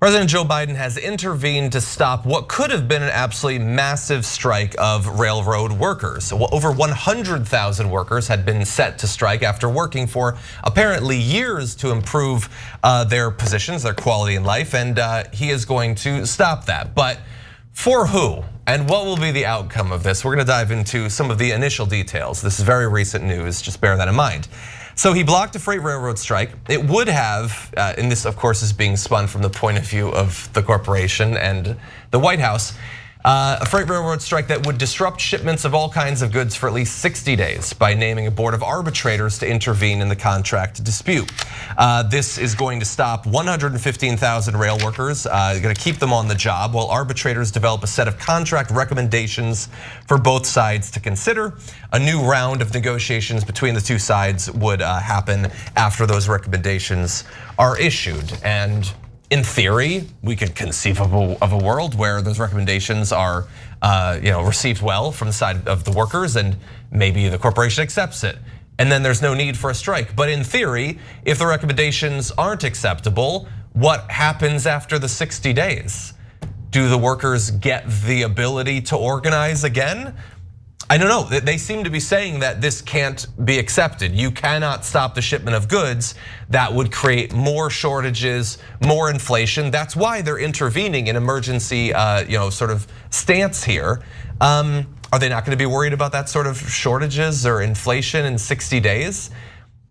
President Joe Biden has intervened to stop what could have been an absolutely massive strike of railroad workers. Over 100,000 workers had been set to strike after working for apparently years to improve their positions, their quality in life, and he is going to stop that. But for who? And what will be the outcome of this? We're gonna dive into some of the initial details. This is very recent news, just bear that in mind. So he blocked a freight railroad strike. It would have, and this of course is being spun from the point of view of the corporation and the White House, a freight railroad strike that would disrupt shipments of all kinds of goods for at least 60 days by naming a board of arbitrators to intervene in the contract dispute. This is going to stop 115,000 rail workers, going to keep them on the job while arbitrators develop a set of contract recommendations for both sides to consider. A new round of negotiations between the two sides would happen after those recommendations are issued. And in theory, we could conceive of a world where those recommendations are received well from the side of the workers, and maybe the corporation accepts it, and then there's no need for a strike. But in theory, if the recommendations aren't acceptable, what happens after the 60 days? Do the workers get the ability to organize again? I don't know, they seem to be saying that this can't be accepted. You cannot stop the shipment of goods. That would create more shortages, more inflation. That's why they're intervening in emergency sort of stance here. Are they not gonna be worried about that sort of shortages or inflation in 60 days?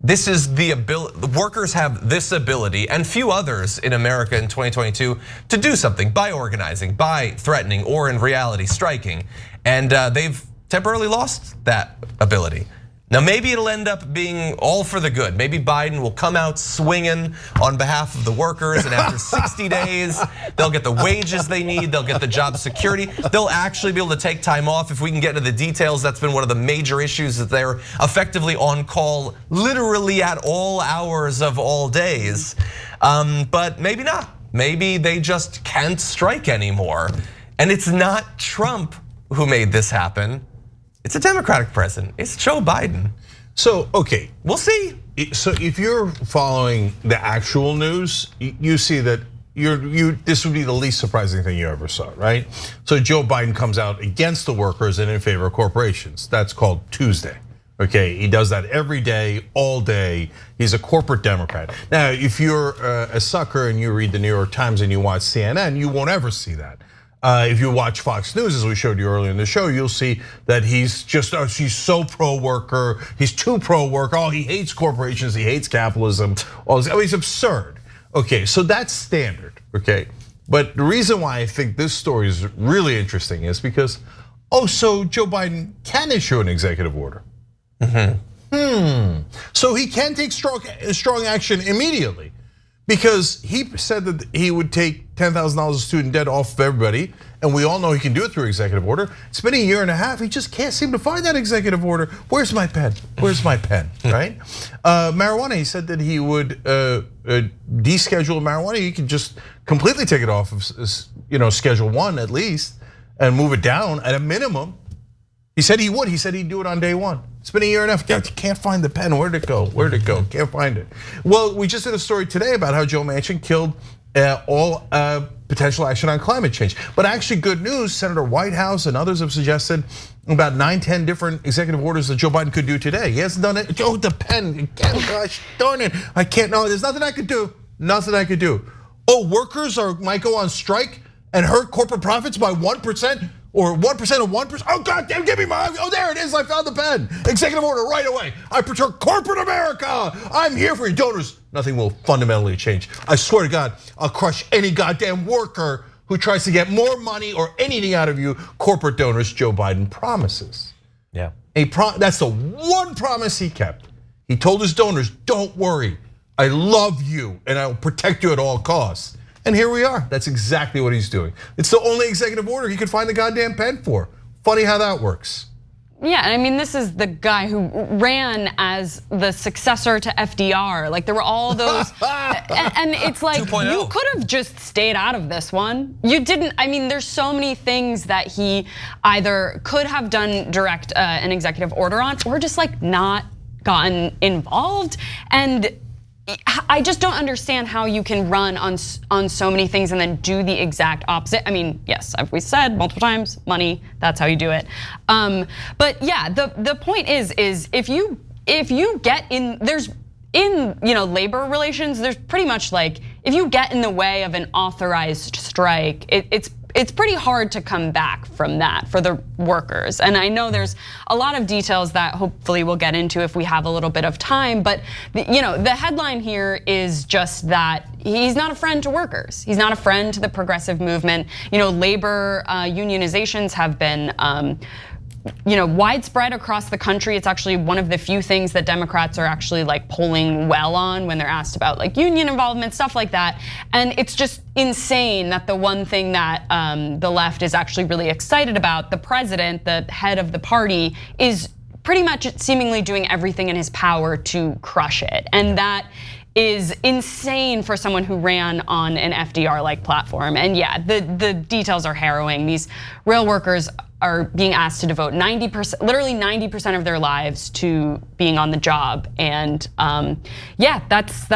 This is the ability, the workers have this ability and few others in America in 2022 to do something by organizing, by threatening, or in reality striking. And they've temporarily lost that ability. Now maybe it'll end up being all for the good. Maybe Biden will come out swinging on behalf of the workers, and after 60 days, they'll get the wages they need, they'll get the job security, they'll actually be able to take time off. If we can get into the details, that's been one of the major issues, that they're effectively on call literally at all hours of all days. But maybe not. Maybe they just can't strike anymore. And it's not Trump who made this happen. It's a Democratic president. It's Joe Biden. So, okay, we'll see. So if you're following the actual news, you see that this would be the least surprising thing you ever saw, right? So Joe Biden comes out against the workers and in favor of corporations. That's called Tuesday. Okay, he does that every day, all day. He's a corporate Democrat. Now, if you're a sucker and you read the New York Times and you watch CNN, you won't ever see that. If you watch Fox News, as we showed you earlier in the show, you'll see that he's so pro-worker, he's too pro-worker, he hates corporations, he hates capitalism, he's absurd. Okay, so that's standard, okay? But the reason why I think this story is really interesting is because, so Joe Biden can issue an executive order. So he can take strong action immediately. Because he said that he would take $10,000 of student debt off of everybody, and we all know he can do it through executive order. It's been a year and a half, he just can't seem to find that executive order. Where's my pen? Where's my pen, right? Marijuana, he said that he would deschedule marijuana. He could just completely take it off of Schedule 1 at least, and move it down at a minimum. He said he would, he said he'd do it on day one. It's been a year and a half, can't find the pen, where'd it go, can't find it. Well, we just did a story today about how Joe Manchin killed all potential action on climate change. But actually good news, Senator Whitehouse and others have suggested about 9-10 different executive orders that Joe Biden could do today. He hasn't done it, the pen, gosh darn it, I can't, no, there's nothing I could do, nothing I could do. Workers might go on strike and hurt corporate profits by 1%? Or 1% of 1%, oh God damn, give me there it is, I found the pen. Executive order right away. I protect corporate America. I'm here for you, donors. Nothing will fundamentally change. I swear to God, I'll crush any goddamn worker who tries to get more money or anything out of you, corporate donors, Joe Biden promises. Yeah. That's the one promise he kept. He told his donors, don't worry, I love you and I'll protect you at all costs. And here we are, that's exactly what he's doing. It's the only executive order he could find the goddamn pen for. Funny how that works. Yeah, I mean, this is the guy who ran as the successor to FDR. Like there were all those, and it's like, 2.0. You could have just stayed out of this one. You didn't, I mean, there's so many things that he either could have done direct an executive order on, or just like not gotten involved. And I just don't understand how you can run on so many things and then do the exact opposite. I mean, yes, as we said multiple times, money, that's how you do it. But yeah, the point is if you get in, in labor relations, there's pretty much like, if you get in the way of an authorized strike, it's pretty hard to come back from that for the workers. And I know there's a lot of details that hopefully we'll get into if we have a little bit of time, but the headline here is just that he's not a friend to workers. He's not a friend to the progressive movement. Labor unionizations have been widespread across the country. It's actually one of the few things that Democrats are actually like polling well on when they're asked about like union involvement, stuff like that. And it's just insane that the one thing that the left is actually really excited about, the president, the head of the party, is pretty much seemingly doing everything in his power to crush it. And that is insane for someone who ran on an FDR-like platform. And yeah, the details are harrowing. These rail workers are being asked to devote 90%, literally 90% of their lives to being on the job, and yeah, that's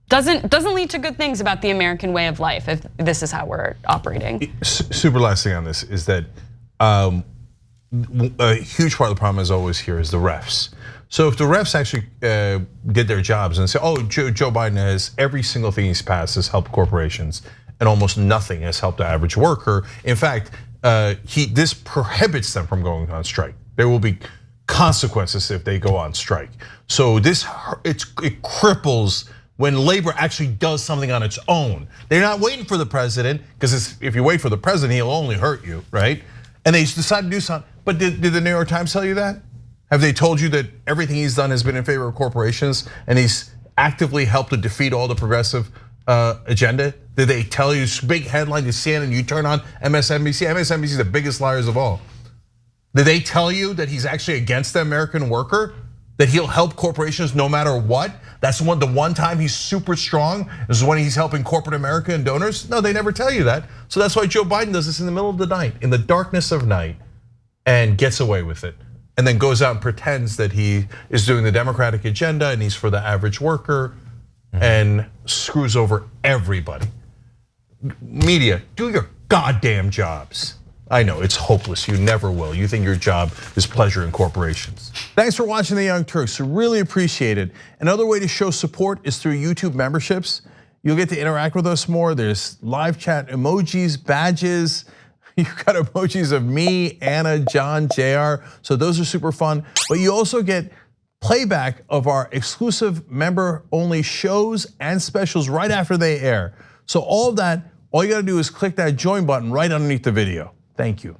doesn't lead to good things about the American way of life if this is how we're operating. Super last thing on this is that a huge part of the problem, as always, here is the refs. So if the refs actually did their jobs and say, oh, Joe Biden has every single thing he's passed has helped corporations, and almost nothing has helped the average worker. In fact, this prohibits them from going on strike. There will be consequences if they go on strike. So it cripples when labor actually does something on its own. They're not waiting for the president, because if you wait for the president, he'll only hurt you, right? And they decide to do something. But did the New York Times tell you that? Have they told you that everything he's done has been in favor of corporations and he's actively helped to defeat all the progressive agenda? Did they tell you, big headline, you see it and you turn on MSNBC? MSNBC is the biggest liars of all. Did they tell you that he's actually against the American worker? That he'll help corporations no matter what? That's the one time he's super strong is when he's helping corporate America and donors? No, they never tell you that. So that's why Joe Biden does this in the middle of the night, in the darkness of night, and gets away with it. And then goes out and pretends that he is doing the Democratic agenda and he's for the average worker and screws over everybody. Media, do your goddamn jobs. I know it's hopeless, you never will. You think your job is pleasure in corporations. Thanks for watching The Young Turks, we really appreciate it. Another way to show support is through YouTube memberships. You'll get to interact with us more. There's live chat emojis, badges. You've got emojis of me, Anna, John, JR, so those are super fun. But you also get playback of our exclusive member-only shows and specials right after they air. So all of that, all you gotta do is click that join button right underneath the video. Thank you.